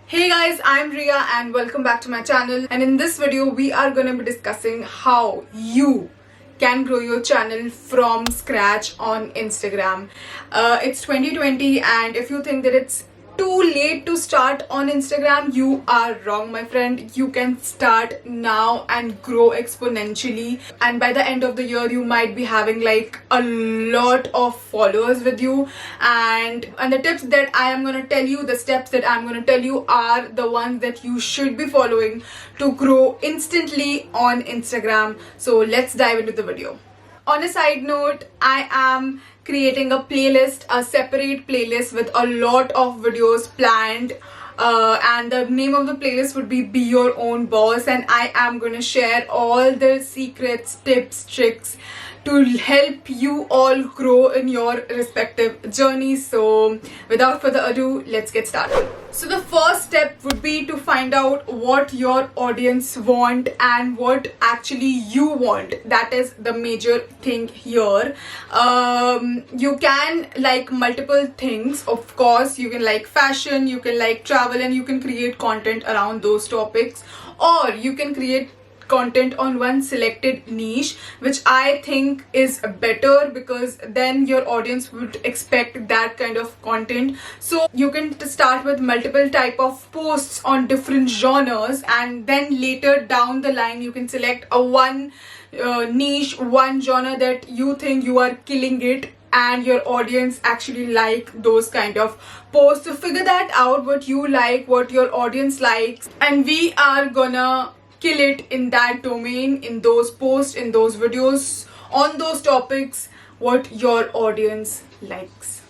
Hey guys, I'm Ria and welcome back to my channel, and in this video we are going to be discussing how you can grow your channel from scratch on Instagram. It's 2020 and if you think that it's too late to start on Instagram, you are wrong, my friend. You can start now and grow exponentially, and by the end of the year you might be having like a lot of followers with you. And the tips that I am going to tell you, the steps that I'm going to tell you, are the ones that you should be following to grow instantly on Instagram. So let's dive into the video. On a side note, I am creating a playlist, a separate playlist with a lot of videos planned, and the name of the playlist would be Your Own Boss, and I am going to share all the secrets, tips, tricks to help you all grow in your respective journeys. So without further ado, let's get started. So the first step would be to find out what your audience want and what actually you want. That is the major thing here. You can like multiple things. Of course, you can like fashion, you can like travel, and you can create content around those topics, or you can create content on one selected niche, which I think is better because then your audience would expect that kind of content. So you can start with multiple type of posts on different genres, and then later down the line you can select a one niche, one genre that you think you are killing it and your audience actually like those kind of posts. So figure that out, what you like, what your audience likes, and we are gonna kill it in that domain, in those posts, in those videos, on those topics, what your audience likes.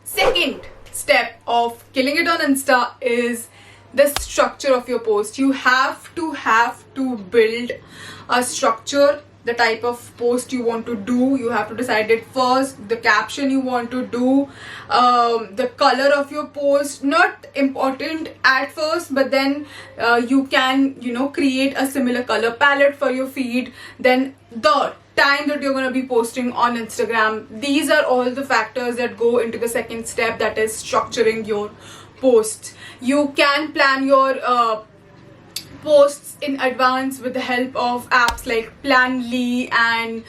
Second step of killing it on Insta is the structure of your post. You have to build a structure. The type of post you want to do, you have to decide it first. The caption you want to do, the color of your post, not important at first, but then you can create a similar color palette for your feed. Then the time that you're going to be posting on Instagram. These are all the factors that go into the second step, that is structuring your posts. You can plan your posts in advance with the help of apps like Planly, and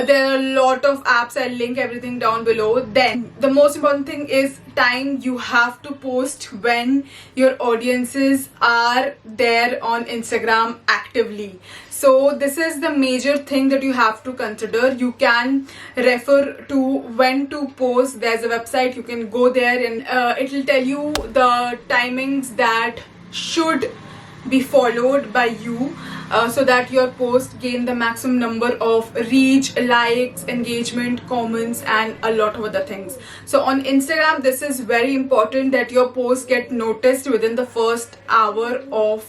there are a lot of apps. I'll link everything down below. Then the most important thing is time. You have to post when your audiences are there on Instagram actively. So this is the major thing that you have to consider. You can refer to when to post. There's a website, you can go there and it will tell you the timings that should be followed by you, so that your post gain the maximum number of reach, likes, engagement, comments, and a lot of other things. So on Instagram, this is very important that your posts get noticed within the first hour of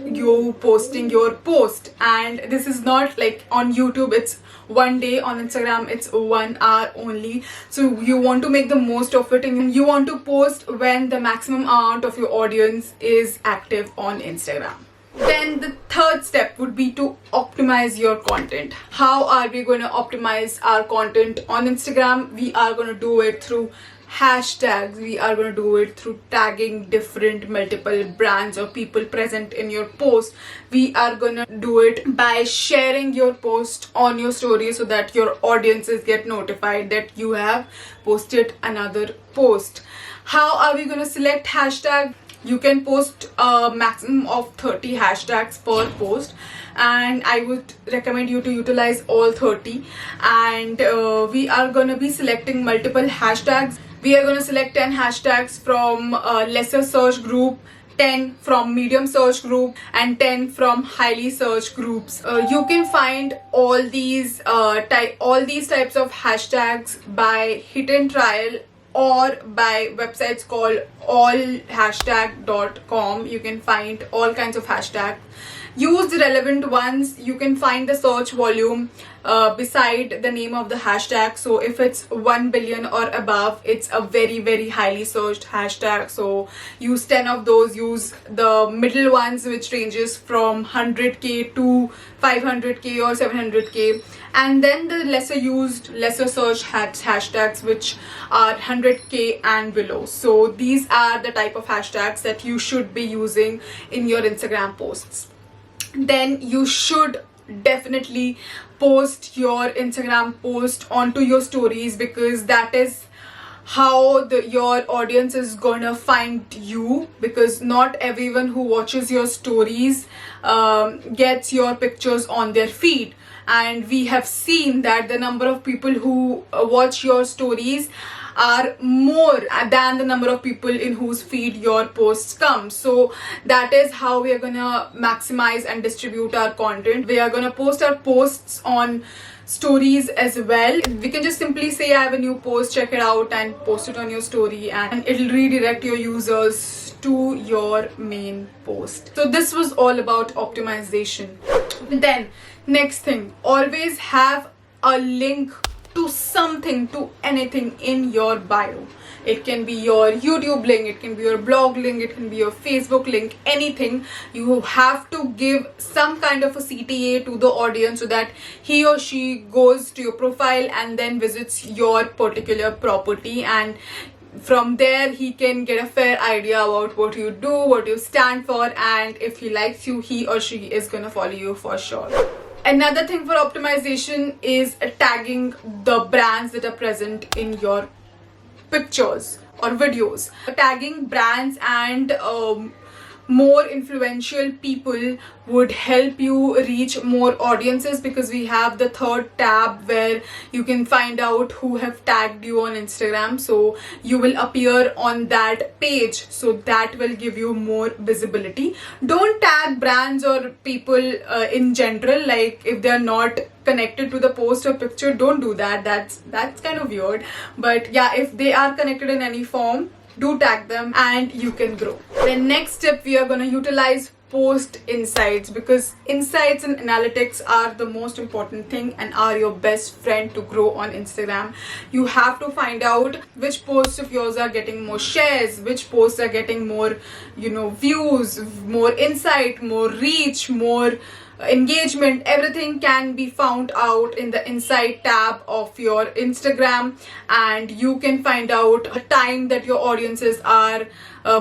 you posting your post. And this is not like on YouTube, it's one day. On Instagram, it's 1 hour only. So you want to make the most of it, and you want to post when the maximum amount of your audience is active on Instagram. Then the third step would be to optimize your content. How are we going to optimize our content on Instagram? We are going to do it through hashtags. We are going to do it through tagging different multiple brands or people present in your post. We are going to do it by sharing your post on your story, so that your audiences get notified that you have posted another post. How are we going to select hashtag? You can post a maximum of 30 hashtags per post, and I would recommend you to utilize all 30. And we are going to be selecting multiple hashtags. We are going to select 10 hashtags from lesser search group, 10 from medium search group, and 10 from highly searched groups. You can find all these types of hashtags by hit and trial, or by websites called allhashtag.com. You can find all kinds of hashtags use the relevant ones. You can find the search volume beside the name of the hashtag. So if it's 1 billion or above, it's a very highly searched hashtag. So use 10 of those. Use the middle ones, which ranges from 100k to 500k or 700k, and then the lesser used, lesser searched hashtags, which are 100k and below. So these are the type of hashtags that you should be using in your Instagram posts. Then you should definitely post your Instagram post onto your stories, because that is how your audience is gonna find you, because not everyone who watches your stories gets your pictures on their feed. And we have seen that the number of people who watch your stories are more than the number of people in whose feed your posts come. So that is how we are gonna maximize and distribute our content. We are gonna post our posts on stories as well. We can just simply say I have a new post, check it out, and post it on your story, and it'll redirect your users to your main post. So this was all about optimization. Then next thing, always have a link to something, to anything in your bio. It can be your YouTube link, it can be your blog link, it can be your Facebook link, anything. You have to give some kind of a CTA to the audience so that he or she goes to your profile and then visits your particular property, and from there he can get a fair idea about what you do, what you stand for, and if he likes you, he or she is gonna follow you for sure. Another thing for optimization is tagging the brands that are present in your pictures or videos. Tagging brands and more influential people would help you reach more audiences, because we have the third tab where you can find out who have tagged you on Instagram. So you will appear on that page, so that will give you more visibility. Don't tag brands or people in general, like if they're not connected to the post or picture, don't do that. That's kind of weird. But yeah, if they are connected in any form, do tag them and you can grow. The next tip, we are going to utilize post insights, because insights and analytics are the most important thing and are your best friend to grow on Instagram. You have to find out which posts of yours are getting more shares, which posts are getting more, views, more insight, more reach, more engagement. Everything can be found out in the insight tab of your Instagram, and you can find out the time that your audiences are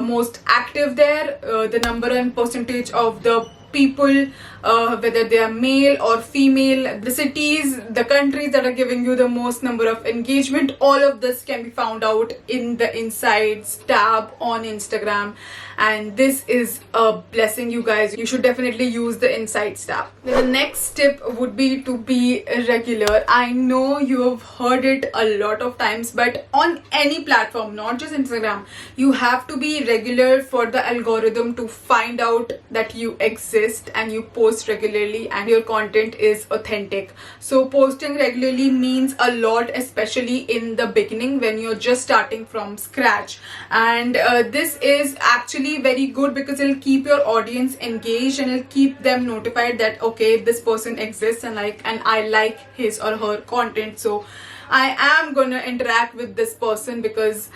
most active there, the number and percentage of the people, whether they are male or female, the cities, the countries that are giving you the most number of engagement. All of this can be found out in the insights tab on Instagram, and this is a blessing, you guys. You should definitely use the insights tab. The next tip would be to be regular. I know you have heard it a lot of times, but on any platform, not just Instagram, you have to be regular for the algorithm to find out that you exist and you post regularly and your content is authentic. So posting regularly means a lot, especially in the beginning when you're just starting from scratch. And this is actually very good, because it'll keep your audience engaged and it'll keep them notified that okay, this person exists and I like his or her content, so I am gonna interact with this person because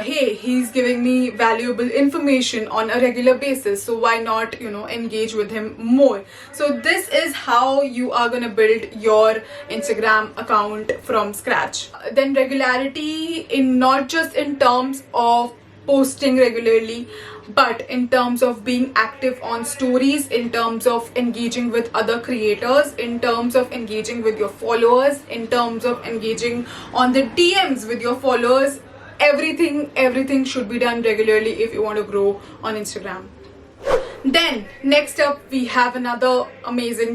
hey, he's giving me valuable information on a regular basis, so why not engage with him more. So this is how you are gonna build your Instagram account from scratch. Then regularity, in not just in terms of posting regularly, but in terms of being active on stories, in terms of engaging with other creators, in terms of engaging with your followers, in terms of engaging on the DMs with your followers. Everything should be done regularly if you want to grow on Instagram. Then next up, we have another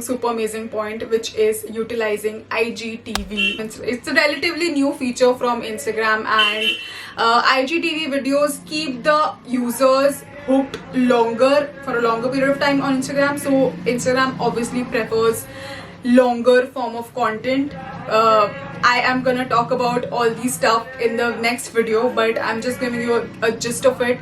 super amazing point, which is utilizing IGTV. It's a relatively new feature from Instagram, and IGTV videos keep the users hooked for a longer period of time on Instagram. So Instagram obviously prefers longer form of content, I am gonna talk about all these stuff in the next video, but I'm just giving you a gist of it.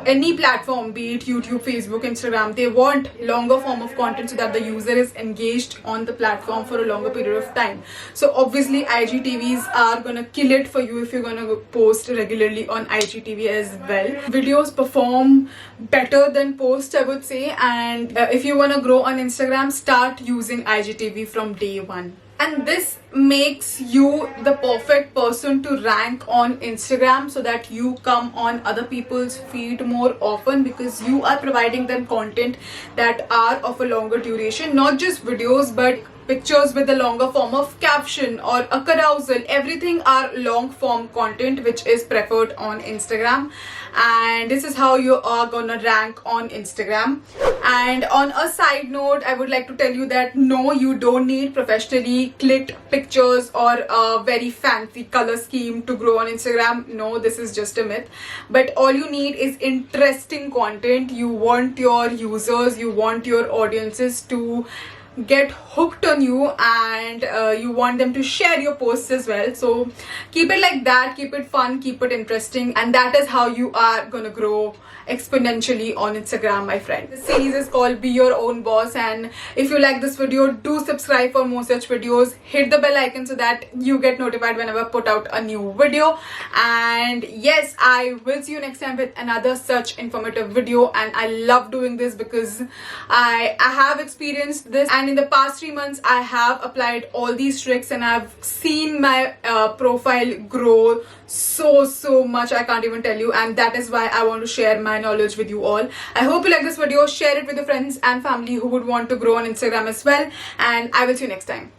Any platform, be it YouTube, Facebook, Instagram, they want longer form of content so that the user is engaged on the platform for a longer period of time. So obviously IGTVs are gonna kill it for you if you're gonna post regularly on IGTV as well. Videos perform better than posts, I would say, and if you wanna grow on Instagram, start using IGTV from day one. And this makes you the perfect person to rank on Instagram so that you come on other people's feed more often, because you are providing them content that are of a longer duration, not just videos but pictures with a longer form of caption or a carousel. Everything are long form content which is preferred on Instagram, and this is how you are gonna rank on Instagram. And on a side note, I would like to tell you that no, you don't need professionally clicked pictures or a very fancy color scheme to grow on Instagram. No, this is just a myth. But all you need is interesting content. You want your users, you want your audiences to get hooked on you, and you want them to share your posts as well. So keep it like that, keep it fun, keep it interesting, and that is how you are gonna grow exponentially on Instagram, my friend. This series is called Be Your Own Boss, and if you like this video, do subscribe for more such videos. Hit the bell icon so that you get notified whenever I put out a new video. And yes, I will see you next time with another such informative video. And I love doing this because I have experienced this, and in the past 3 months I have applied all these tricks and I've seen my profile grow so much, I can't even tell you, and that is why I want to share my knowledge with you all. I hope you like this video. Share it with your friends and family who would want to grow on Instagram as well, and I will see you next time.